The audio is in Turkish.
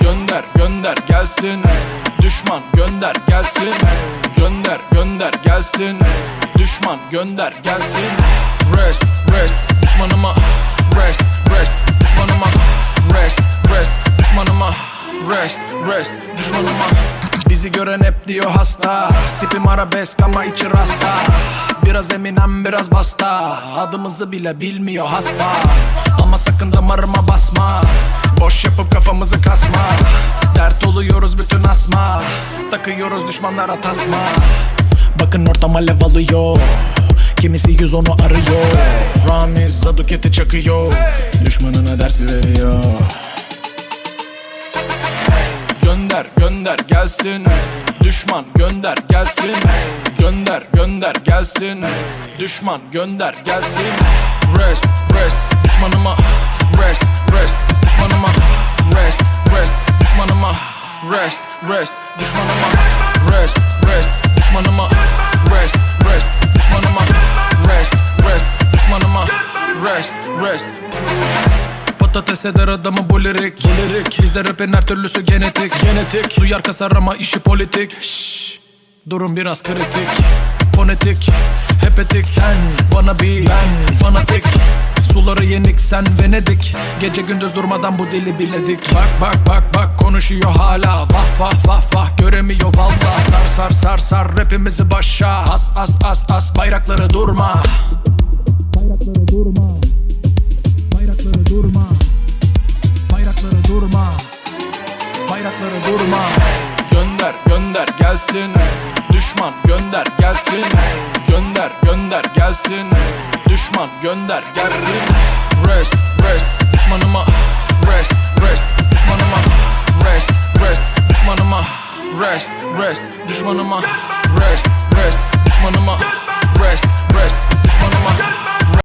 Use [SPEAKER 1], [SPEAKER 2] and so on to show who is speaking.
[SPEAKER 1] Gönder gönder gelsin, düşman gönder gelsin. Gönder gönder gelsin, düşman gönder gelsin. Rest rest düşmanıma, rest rest düşmanıma, rest rest düşmanıma, rest rest düşmanıma. Bizi gören hep diyor hasta, tipim arabesk ama içi rasta. Biraz Eminem biraz basta, adımızı bile bilmiyor hasba. Ama sakın damarıma basma, boş yapıp kafamızı kasma. Dert oluyoruz bütün asma, takıyoruz düşmanlara tasma. Bakın ortam alev alıyor, kimisi 110'u arıyor. Ramiz Zaduket'i çakıyor, düşmanına dersi veriyor. Gönder gönder gelsin, düşman gönder gelsin. Gönder gönder gelsin, düşman gönder gelsin. Rest rest düşmanıma, rest rest düşmanıma, rest rest düşmanıma, rest rest düşmanıma, rest rest düşmanıma, rest rest düşmanıma, rest rest düşmanıma, rest rest. Patates eder adamı bu lirik, bizde rapin her türlüsü genetik. Duyar kasar ama işi politik. Durum biraz kritik, fonetik, hepetik. Sen bana bir, ben fanatik. Suları yenik, sen Venedik. Gece gündüz durmadan bu dili biledik. Bak bak bak bak konuşuyor hala. Vah vah vah vah göremiyor valla. Sar sar sar sar rapimizi başa. As as as as bayrakları durma. Bayrakları durma. Bayrakları durma. Bayrakları durma. Bayrakları durma. Gönder gönder gelsin, düşman gönder gelsin. Gönder gönder gelsin, düşman gönder gelsin. Rest rest düşmanıma, rest rest düşmanıma, rest rest düşmanıma, rest rest düşmanıma, rest rest düşmanıma, rest